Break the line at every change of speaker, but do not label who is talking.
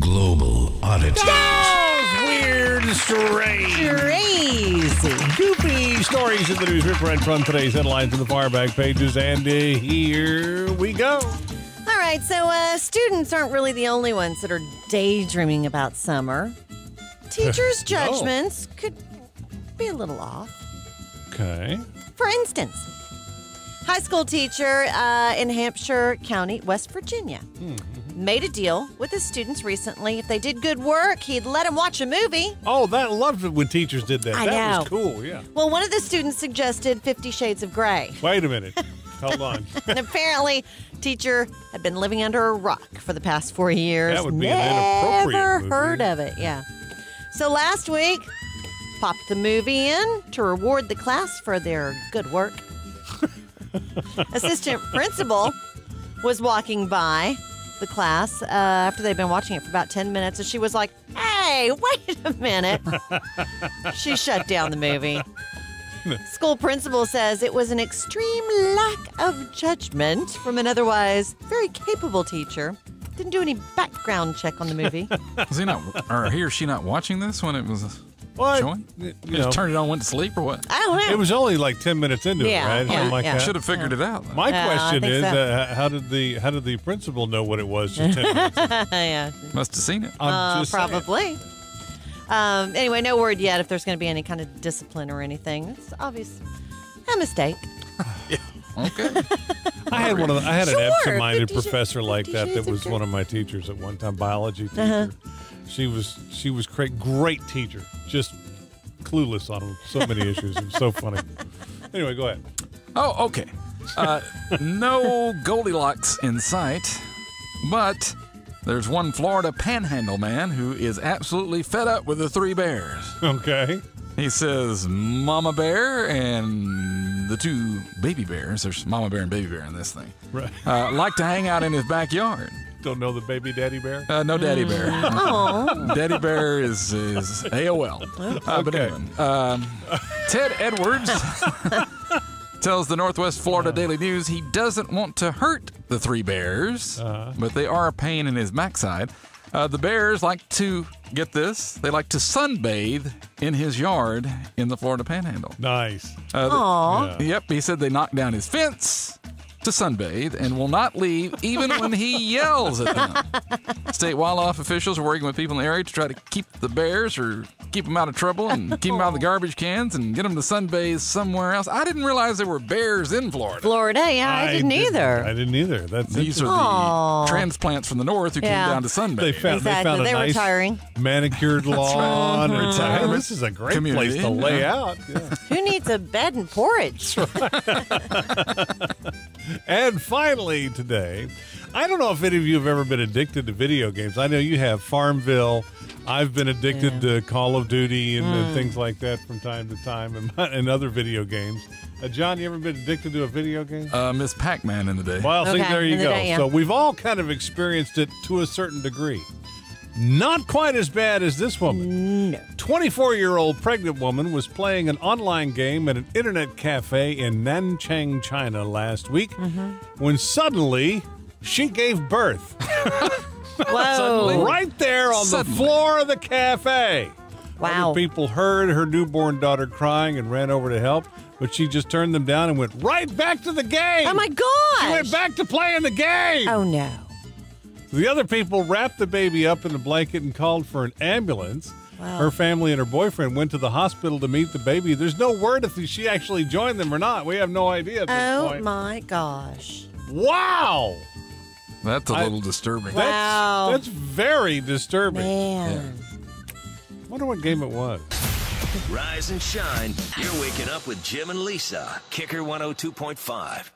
Global Oddities.
Weird, strange,
Crazy.
goofy stories in the news. Rip right from today's headlines in the far back pages, and here we go.
All right, so students aren't really the only ones that are daydreaming about summer. Teachers' judgments could be a little off.
Okay.
For instance, high school teacher in Hampshire County, West Virginia, made a deal with his students recently. If they did good work, he'd let them watch a movie.
Oh, that loved it when teachers did that.
I
That
know.
was cool, yeah.
Well, one of the students suggested 50 Shades of Grey.
Wait a minute. Hold on.
And apparently, teacher had been living under a rock for the past 4 years.
That would be an inappropriate
Never
movie.
heard of it, yeah. So last week, popped the movie in to reward the class for their good work. Assistant principal was walking by the class after they'd been watching it for about 10 minutes, and she was like, "Hey, wait a minute." She shut down the movie. School principal says it was an extreme lack of judgment from an otherwise very capable teacher. Didn't do any background check on the movie.
Was he not, or he or she not watching this when it was
What?
showing?
You
Just
know,
turned it on, went to sleep, or what?
I don't know.
it was only like 10 minutes into
Yeah,
it, right?
yeah,
Something like
yeah.
that.
Should have figured it out. though.
My
I
question
think
is,
so.
how did the principal know what it was just 10 minutes ago?
Yeah,
Must have seen it.
I'm just saying.
probably. Anyway, no word yet if there's going to be any kind of discipline or anything. It's obvious a mistake.
Okay.
I had an
Sure,
absent-minded
50
professor like
50
that.
Shades
That
of
was
Grey.
one of my teachers at one time, biology teacher. She was great teacher, just clueless on so many issues. It was so funny. Anyway, go ahead.
Oh, okay. No Goldilocks in sight, but there's one Florida panhandle man who is absolutely fed up with the three bears.
Okay.
He says Mama Bear and the two baby bears, there's Mama Bear and Baby Bear in this thing,
Right.
like to hang out in his backyard.
Don't know the baby daddy bear.
No Daddy Bear.
Oh,
Daddy Bear is AOL. But
Okay.
anyway, Ted Edwards tells the Northwest Florida Daily News he doesn't want to hurt the three bears, but they are a pain in his backside. The bears like to, get this, they like to sunbathe in his yard in the Florida Panhandle.
Nice.
aw.
Yeah.
Yep, he said they knocked down his fence to sunbathe and will not leave even when he yells at them. State wildlife officials are working with people in the area to try to keep the bears or keep them out of trouble and keep them out of the garbage cans and get them to sunbathe somewhere else. I didn't realize there were bears in Florida.
Florida, yeah, I didn't either.
I didn't either. That's
These are
Aw.
the transplants from the north who
Yeah.
came down to sunbathe.
they found
Exactly.
a
They were
nice
retiring.
manicured lawn. And it's like, hey,
Retirement
this is a great
community,
place to lay
yeah.
out. Yeah.
Who needs a bed and porridge?
And finally today, I don't know if any of you have ever been addicted to video games. I know you have. Farmville. I've been addicted to Call of Duty and things like that from time to time, and other video games. John, you ever been addicted to a video game?
Miss Pac-Man in the day.
Well, see,
Okay,
there you
in the
go.
day, yeah.
So we've all kind of experienced it to a certain degree. Not quite as bad as this woman.
No.
24-year-old pregnant woman was playing an online game at an internet cafe in Nanchang, China last week when suddenly she gave birth.
Whoa.
Right there on the
Suddenly.
floor of the cafe.
Wow.
Other people heard her newborn daughter crying and ran over to help, but she just turned them down and went right back to the game.
Oh, my
She
gosh.
went back to playing the game.
Oh, no.
The other people wrapped the baby up in a blanket and called for an ambulance.
Wow.
Her family and her boyfriend went to the hospital to meet the baby. There's no word if she actually joined them or not. We have no idea at this
Oh,
point.
my gosh.
Wow.
That's a little disturbing.
Wow.
That's very disturbing.
Man.
Wonder what game it was.
Rise and shine. You're waking up with Jim and Lisa. Kicker 102.5.